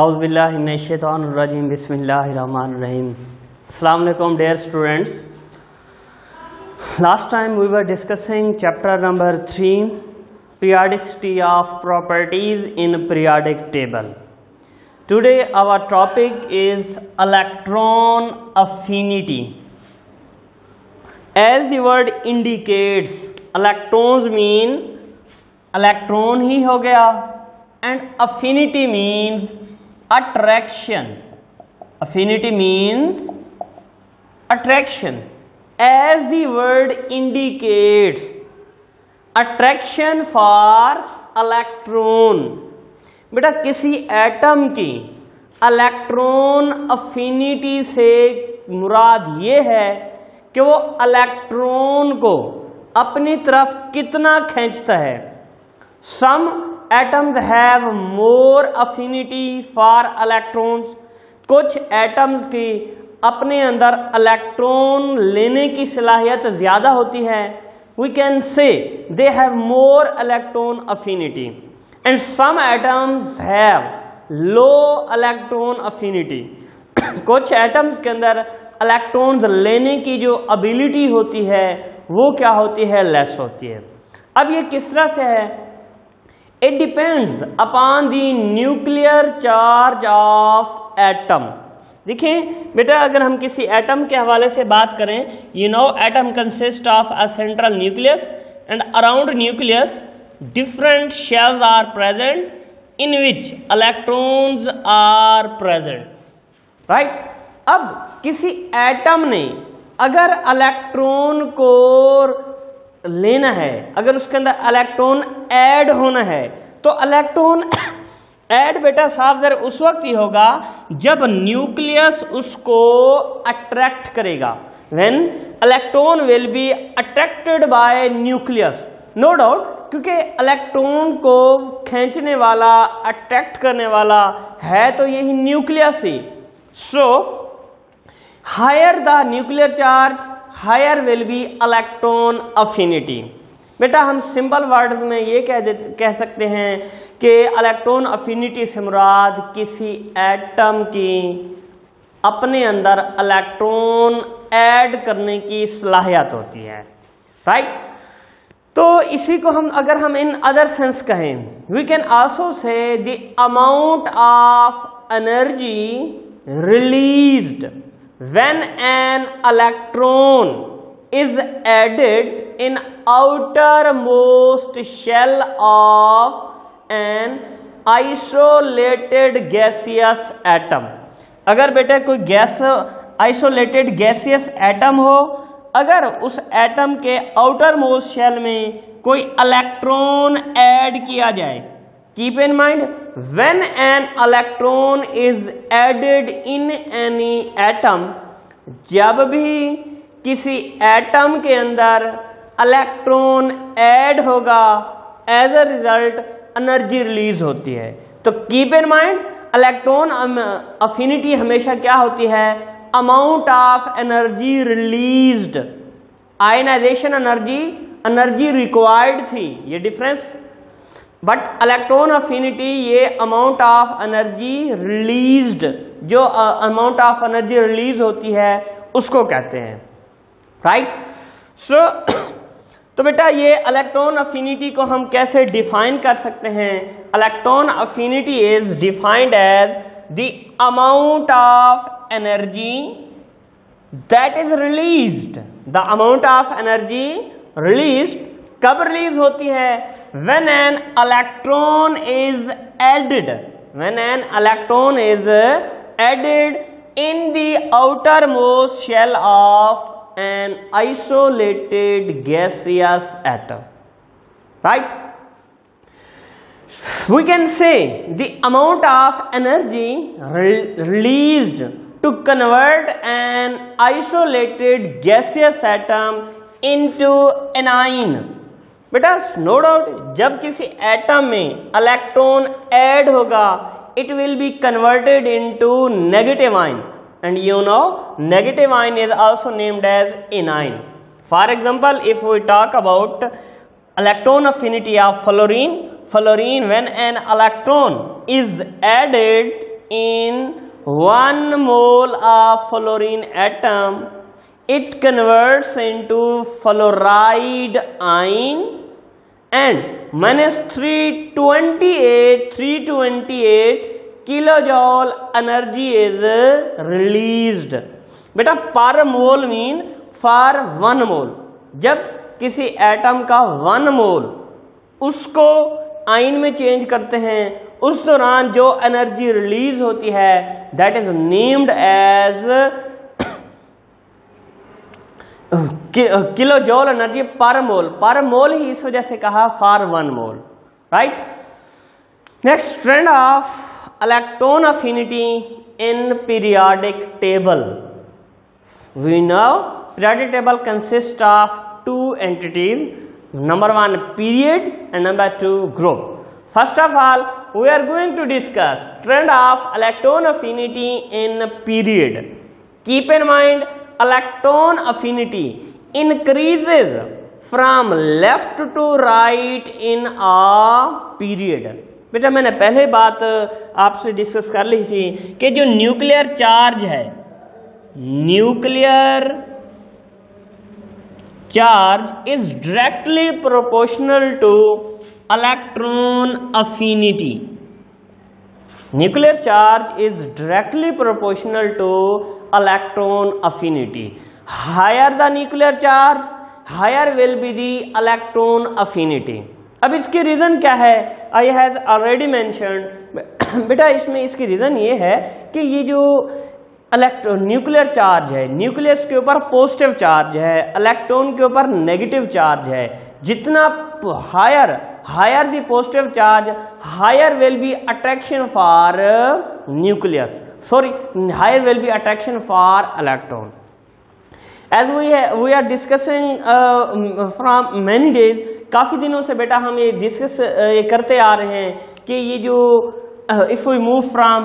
औज़ुबिल्लाहिमिनश्शैतानिर्रजीम बिस्मिल्लाहिर्रहमानिर्रहीम। अस्सलाम वालेकुम dear students. Last time we were discussing chapter number 3, periodicity of properties in periodic table. Today our topic is electron affinity. As the word indicates, electrons mean electron ही हो गया and affinity means attraction. Affinity means attraction. As the word indicates, attraction for electron. बेटा किसी atom की electron affinity से मुराद ये है कि वो इलेक्ट्रॉन को अपनी तरफ कितना खींचता है. Some atoms have more affinity for electrons. कुछ एटम्स की अपने अंदर इलेक्ट्रॉन लेने की सलाहियत ज़्यादा होती है. We can say they have more electron affinity. And some atoms have low electron affinity. कुछ एटम्स के अंदर इलेक्ट्रॉन्स लेने की जो एबिलिटी होती है वो क्या होती है, लेस होती है. अब ये किस तरह से है? It depends upon the nuclear charge of atom. देखिए बेटा, अगर हम किसी एटम के हवाले से बात करें, you know atom consists of a central nucleus and around nucleus different shells are present in which electrons are present. Right? अब किसी एटम ने अगर इलेक्ट्रॉन को लेना है, अगर उसके अंदर इलेक्ट्रॉन ऐड होना है, तो इलेक्ट्रॉन ऐड बेटा साफ ज़रा उस वक्त ही होगा जब न्यूक्लियस उसको अट्रैक्ट करेगा. When electron will be attracted by nucleus. No doubt, क्योंकि इलेक्ट्रॉन को खींचने वाला, अट्रैक्ट करने वाला है तो यही न्यूक्लियस ही. So higher the nuclear charge, higher will be electron affinity. बेटा हम सिंपल वर्ड्स में ये कह सकते हैं कि इलेक्ट्रॉन अफिनिटी से मुराद किसी एटम की अपने अंदर इलेक्ट्रॉन ऐड करने की सलाहियत होती है. राइट? तो इसी को अगर हम इन अदर सेंस कहें, we can also say the amount of energy released when an electron is added in outermost shell of an isolated gaseous atom. अगर बेटा कोई गैस आइसोलेटेड गैसियस एटम हो, अगर उस एटम के आउटर मोस्ट शेल में कोई इलेक्ट्रॉन ऐड किया जाए, keep in mind when an electron is added in any atom, जब भी किसी एटम के अंदर इलेक्ट्रॉन ऐड होगा, as a result energy release होती है. तो keep in mind electron affinity हमेशा क्या होती है, amount of energy released. Ionisation energy, energy required थी, ये डिफरेंस. बट इलेक्ट्रॉन अफिनिटी ये अमाउंट ऑफ एनर्जी रिलीज्ड, जो अमाउंट ऑफ एनर्जी रिलीज होती है उसको कहते हैं. राइट? सो तो बेटा ये इलेक्ट्रॉन अफिनिटी को हम कैसे डिफाइन कर सकते हैं? Electron affinity is defined as the amount of energy that is released. The amount of energy released कब रिलीज होती है? When an electron is added, when an electron is added in the outermost shell of an isolated gaseous atom. Right? We can say the amount of energy released to convert an isolated gaseous atom into anion. बेटा no doubt जब किसी atom में electron add होगा, it will be converted into negative ion, and you know negative ion is also named as anion. For example, if we talk about electron affinity of fluorine, when an electron is added in 1 mole of fluorine atom, it converts into fluoride ion and minus 328 kilojoule energy is released. बेटा पर मोल mean for 1 मोल, जब किसी atom का 1 मोल उसको ion में change करते हैं, उस दौरान जो एनर्जी रिलीज होती है that is named as kilojoule energy per mole ही इस वजह से कहा for 1 mole, right. Next, trend of electron affinity in periodic table. We know periodic table consist of 2 entities, number 1 period and number 2 group. First of all, we are going to discuss trend of electron affinity in period. Keep in mind, electron affinity increases from left to right in a period. बेटा मैंने पहले बात आपसे discuss कर ली थी कि जो nuclear charge है, nuclear charge is directly proportional to electron affinity. Nuclear charge is directly proportional to electron affinity. Higher the nuclear charge, higher will be the electron affinity. अब इसकी रीजन क्या है? I have already mentioned. बेटा इसमें इसकी reason ये है कि ये जो न्यूक्लियर चार्ज है, न्यूक्लियस के ऊपर पॉजिटिव चार्ज है, इलेक्ट्रॉन के ऊपर नेगेटिव चार्ज है। जितना higher the positive charge, higher will be attraction for nucleus, higher will be attraction for electron. As we are discussing from many days, काफी दिनों से बेटा हम ये डिस्कस करते आ रहे हैं कि ये जो if we move from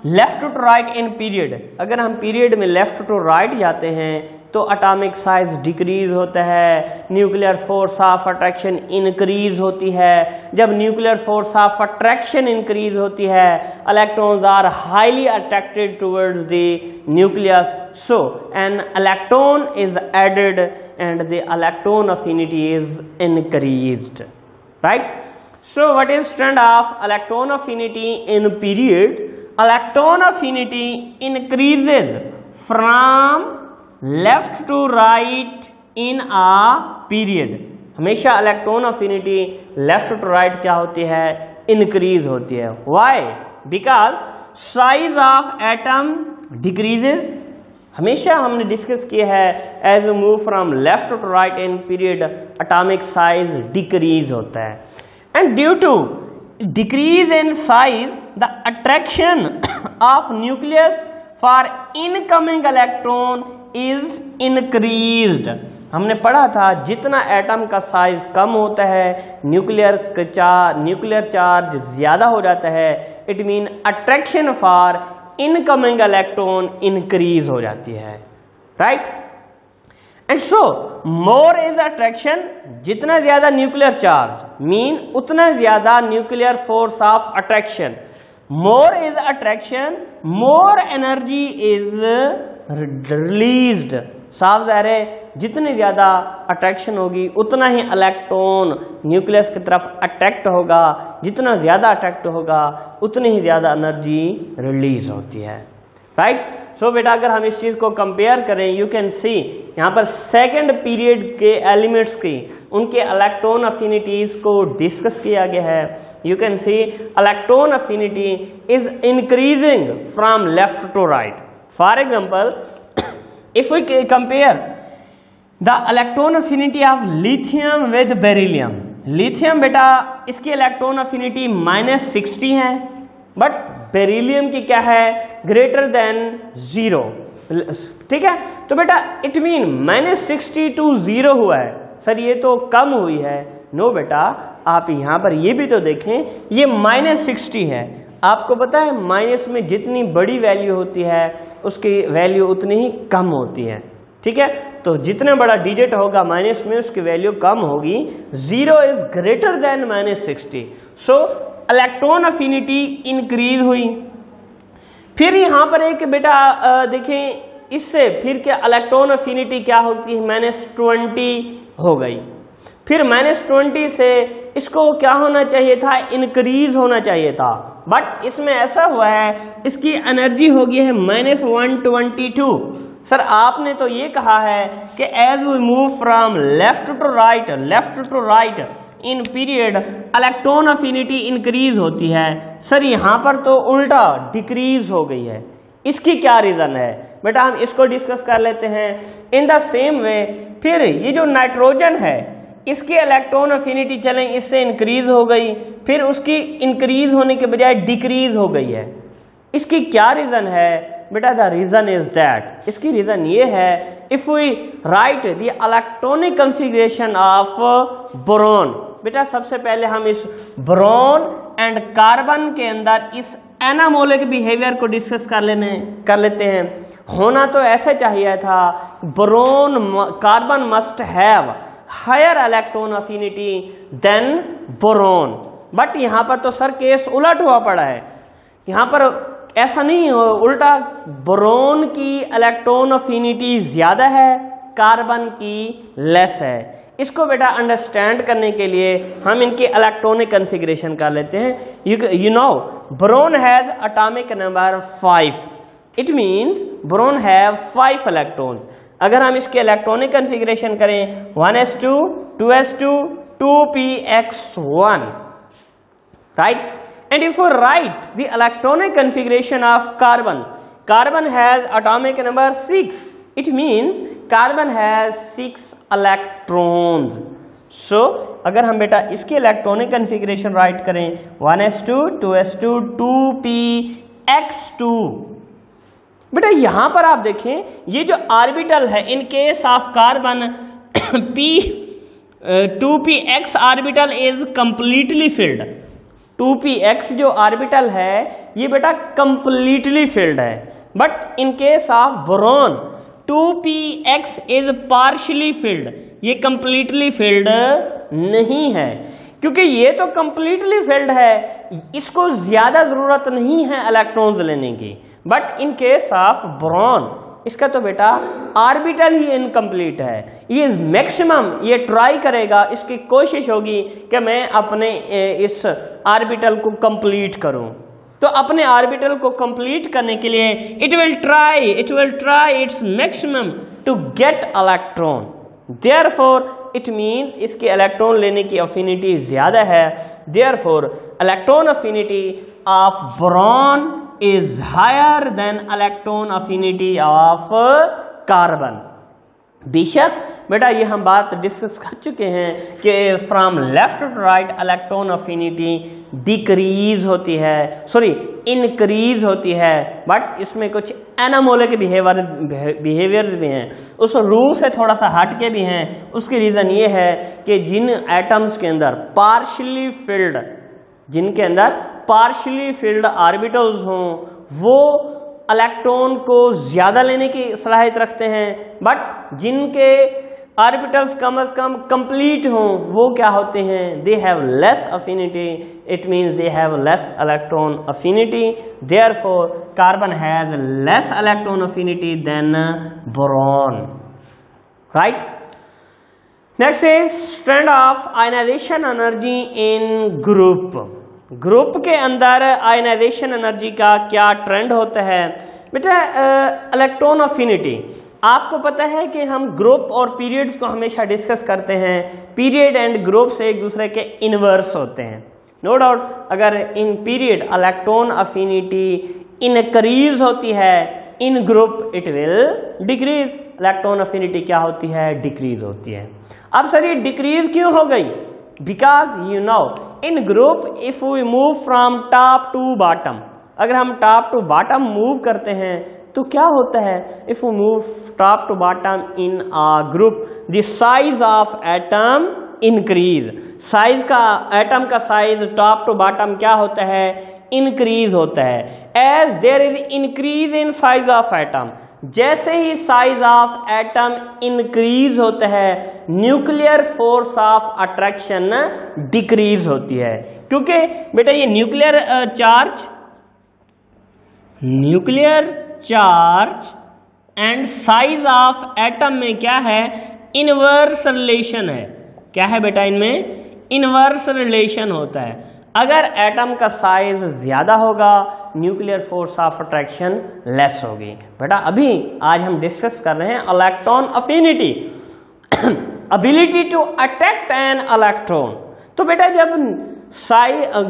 left to right in period, अगर हम पीरियड में लेफ्ट टू राइट जाते हैं तो एटॉमिक साइज डिक्रीज होता है, nuclear force of attraction increase होती है। जब nuclear force of attraction increase होती है, electrons are highly attracted towards the nucleus, so an electron is added and the electron affinity is increased, right. So what is trend of electron affinity in period? Electron affinity increases from left to right in a period. हमेशा electron affinity left to right क्या होती है? Increase होती है। Why? Because size of atom decreases. हमेशा हमने discuss किया है as we move from left to right in period atomic size decrease होता है, and due to decrease in size the attraction of nucleus for incoming electron is increased. हमने पढ़ा था जितना एटम का साइज कम होता है न्यूक्लियर चार्ज ज्यादा हो जाता है, it mean attraction for incoming electron increase हो जाती है, right. And so more is attraction, जितना ज्यादा न्यूक्लियर चार्ज मीन उतना ज्यादा nuclear force of attraction. More is attraction, more energy is released. साफ ज़ाहिर है जितनी ज्यादा अट्रैक्शन होगी उतना ही इलेक्ट्रॉन न्यूक्लियस की तरफ अट्रैक्ट होगा, जितना ज्यादा अट्रैक्ट होगा उतनी ही ज्यादा एनर्जी रिलीज होती है, राइट। सो बेटा अगर हम इस चीज को कंपेयर करें, यू कैन सी यहाँ पर सेकंड पीरियड के एलिमेंट्स की उनके इलेक्ट्रॉन अफिनिटीज को डिस्कस किया गया है। You can see electron affinity is increasing from left to right. For example, if we compare the electron affinity of lithium with beryllium, lithium बेटा इसकी इलेक्ट्रॉन अफिनिटी -60 है, बट बेरिलियम की क्या है? ग्रेटर देन 0, ठीक है। तो बेटा इट मीन -60 to 0 हुआ है। सर ये तो कम हुई है। नो बेटा, आप यहाँ पर ये भी तो देखें, ये -60 है। आपको पता है माइनस में जितनी बड़ी वैल्यू होती है उसकी वैल्यू उतनी ही कम होती है, ठीक है। तो जितना बड़ा डिजिट होगा माइनस में उसकी वैल्यू कम होगी। 0 is greater than -60, so electron affinity increase हुई। फिर यहाँ पर एक बेटा देखें इससे फिर क्या इलेक्ट्रॉन अफिनिटी क्या होती है, -20 हो गई। फिर -20 से इसको क्या होना चाहिए था, इंक्रीज होना चाहिए था, बट इसमें ऐसा हुआ है इसकी एनर्जी हो गई है -122। सर आपने तो ये कहा है कि as we move from left to right in period electron affinity increase होती है। सर यहाँ पर तो उल्टा डिक्रीज हो गई है, इसकी क्या रीजन है बेटा, हम इसको डिस्कस कर लेते हैं। इन द सेम वे फिर ये जो नाइट्रोजन है इसकी इलेक्ट्रॉन अफिनिटी चलें इससे इंक्रीज हो गई, फिर उसकी इंक्रीज होने के बजाय डिक्रीज हो गई है, इसकी क्या रीजन है बेटा, द रीजन इज दैट, इसकी रीजन ये है if we write the electronic configuration of boron. बेटा सबसे पहले हम इस बोरॉन एंड कार्बन के अंदर इस एनामोलिक बिहेवियर को डिस्कस कर लेते हैं। होना तो ऐसे चाहिए था, boron carbon must have higher electron affinity than boron, but यहाँ पर तो सर केस उलट हुआ पड़ा है, यहाँ पर ऐसा नहीं हो, उल्टा बोरॉन की इलेक्ट्रॉन अफिनिटी ज्यादा है, कार्बन की लेस है। इसको बेटा अंडरस्टैंड करने के लिए हम इनकी इलेक्ट्रॉनिक कॉन्फ़िगरेशन कर लेते हैं। You know boron has atomic number 5, it means boron have 5 electrons. अगर हम इसके इलेक्ट्रॉनिक कॉन्फ़िगरेशन करें 1s2 2s2 2px1, right, and if we write the electronic configuration of carbon has atomic number 6, it means carbon has 6 electrons। so अगर हम बेटा इसकी electronic configuration right करें 1s2 2s2 2px2, बेटा यहां पर आप देखें ये जो ऑर्बिटल है in case of carbon p2px orbital is completely filled. 2px जो ऑर्बिटल है ये बेटा कंप्लीटली फिल्ड है, but in case of boron 2px is partially field, ये कंप्लीटली फिल्ड नहीं है। क्योंकि ये तो कंप्लीटली फिल्ड है, इसको ज्यादा जरूरत नहीं है इलेक्ट्रॉन्स लेने की, but in case of boron इसका तो बेटा ऑर्बिटल ही इनकम्प्लीट है, ये मैक्सिमम ये ट्राई करेगा, इसकी कोशिश होगी कि मैं अपने इस ऑर्बिटल को कंप्लीट करूं। तो अपने ऑर्बिटल को कंप्लीट करने के लिए it will try its maximum to get electron, therefore it means इसके इलेक्ट्रॉन लेने की अफिनिटी ज्यादा है, therefore electron affinity of boron is higher than electron affinity of carbon। बेशक बेटा ये हम बात डिस्कस कर चुके हैं कि from left to right electron affinity decrease होती है, सॉरी इंक्रीज होती है, बट इसमें कुछ एनामोलिक बिहेवियर भी हैं, उस रूल से थोड़ा सा हट के भी हैं। उसकी रीजन ये है कि जिन एटम्स के अंदर पार्शियली फिल्ड, जिनके अंदर पार्शियली फिल्ड ऑर्बिटल्स हों वो इलेक्ट्रॉन को ज्यादा लेने की सलाहियत रखते हैं, बट जिनके ऑर्बिटल्स कम से कम कंप्लीट हों वो क्या होते हैं, they have less affinity, it means they have less electron affinity, therefore carbon has less electron affinity than boron, right. Next is trend of ionisation energy in group के अंदर ionization energy का क्या trend होता है बेटा। Electron affinity आपको पता है कि हम ग्रुप और पीरियड्स को हमेशा डिस्कस करते हैं, पीरियड एंड ग्रुप से एक दूसरे के इनवर्स होते हैं, नो डाउट। अगर in period electron affinity increase होती है, in group it will decrease, electron affinity क्या होती है, डिक्रीज होती है। अब सर ये डिक्रीज क्यों हो गई, because you know in group if we move from top to bottom, अगर हम टॉप टू बॉटम मूव करते हैं तो क्या होता है, if we move top to bottom in a group the size of atom increase, size का atom का साइज टॉप टू बॉटम क्या होता है, इंक्रीज होता है। As there is increase in size of atom, जैसे ही साइज ऑफ एटम इंक्रीज होता है nuclear force of attraction decrease होती है, क्योंकि बेटा ये nuclear charge nuclear charge and size of atom में क्या है, इनवर्स रिलेशन है। क्या है बेटा, इनमें इनवर्स रिलेशन होता है। अगर एटम का साइज ज्यादा होगा, nuclear force of attraction less होगी। बेटा अभी आज हम डिस्कस कर रहे हैं electron affinity, ability to attract an electron. तो बेटा जब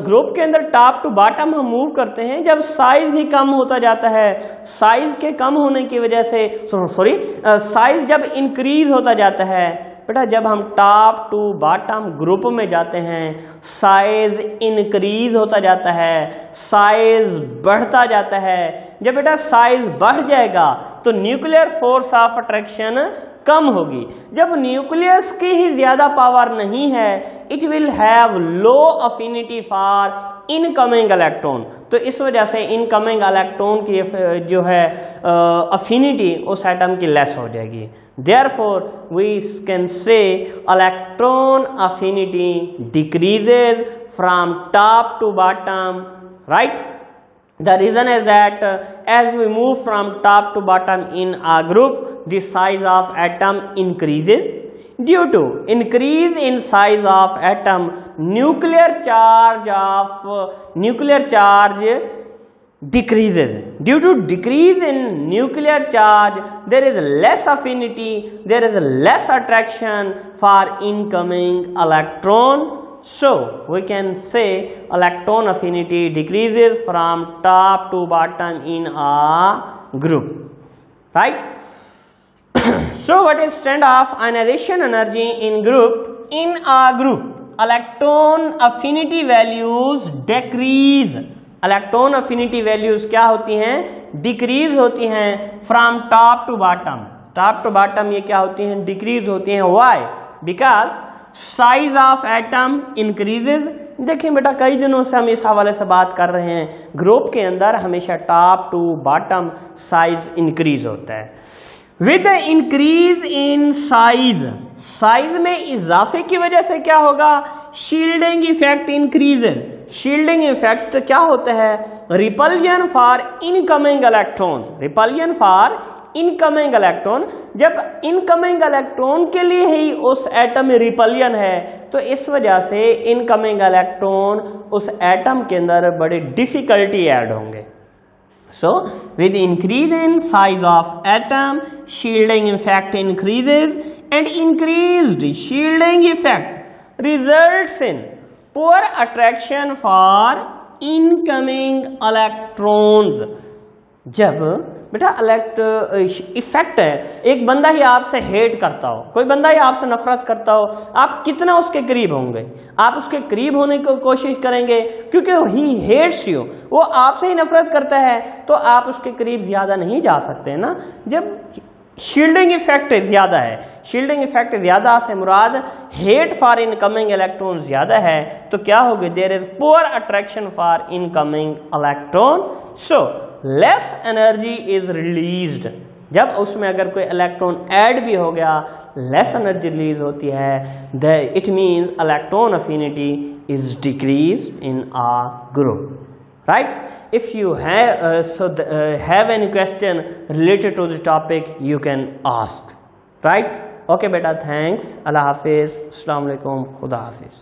ग्रुप के अंदर टॉप टू बॉटम हम मूव करते हैं, जब साइज ही कम होता जाता है, साइज के कम होने की वजह से साइज जब इंक्रीज होता जाता है, बेटा जब हम टॉप टू बॉटम ग्रुप में जाते हैं, साइज इंक्रीज होता जाता है, साइज बढ़ता जाता है। जब बेटा साइज बढ़ जाएगा तो न्यूक्लियर फोर्स ऑफ अट्रैक्शन कम होगी। जब न्यूक्लियस की ही ज्यादा पावर नहीं है, it will have low affinity for incoming electron. तो इस वजह से इनकमिंग इलेक्ट्रॉन की जो है अफिनिटी उस एटम की लेस हो जाएगी। Therefore, we can say electron affinity decreases from top to bottom, right? The reason is that as we move from top to bottom in a group, the size of atom increases. Due to increase in size of atom, nuclear charge decreases. Due to decrease in nuclear charge, there is less affinity, there is less attraction for incoming electron. So we can say electron affinity decreases from top to bottom in a group, right? So what is standoff ionization energy in group? In a group, electron affinity values decrease. Electron affinity values क्या होती हैं, decrease होती हैं from top to bottom. Top to bottom ये क्या होती हैं, decrease होती हैं। Why? Because size of atom increases. देखिए बेटा कई दिनों से हम इस हवाले से बात कर रहे हैं, ग्रुप के अंदर हमेशा top to bottom size increase होता है। With increase in size, size में इजाफे की वजह से क्या होगा, shielding effect increases. Shielding effect क्या होता है, repulsion for incoming electron. Repulsion for incoming electron, जब इनकमिंग इलेक्ट्रॉन के लिए ही उस एटम में रिपल्जन है, तो इस वजह से इनकमिंग इलेक्ट्रॉन उस एटम के अंदर बड़ी डिफिकल्टी ऐड होंगे। So with increase in size of atom, shielding effect increases and increased shielding effect results in poor attraction for incoming electrons। जब बेटा इफेक्ट है, एक बंदा ही आपसे हेट करता हो, कोई बंदा ही आपसे नफरत करता हो, आप कितना उसके करीब होंगे, आप उसके करीब होने की कोशिश करेंगे क्योंकि ही हेट्स यू, वो आपसे ही नफरत करता है, तो आप उसके करीब ज्यादा नहीं जा सकते ना। जब शील्डिंग इफेक्ट ज्यादा है, शील्डिंग इफेक्ट ज्यादा से मुराद हेट फॉर इनकमिंग इलेक्ट्रॉन ज्यादा है, तो क्या होगी, there is poor attraction for incoming electron, so less energy is released. जब उसमें अगर कोई इलेक्ट्रॉन ऐड भी हो गया, लेस एनर्जी रिलीज होती है, it means electron affinity is decrease in a group, right? If you have any question related to the topic, you can ask, right? Okay beta, thanks. Allah Hafiz. Assalamu alaikum. Khuda Hafiz.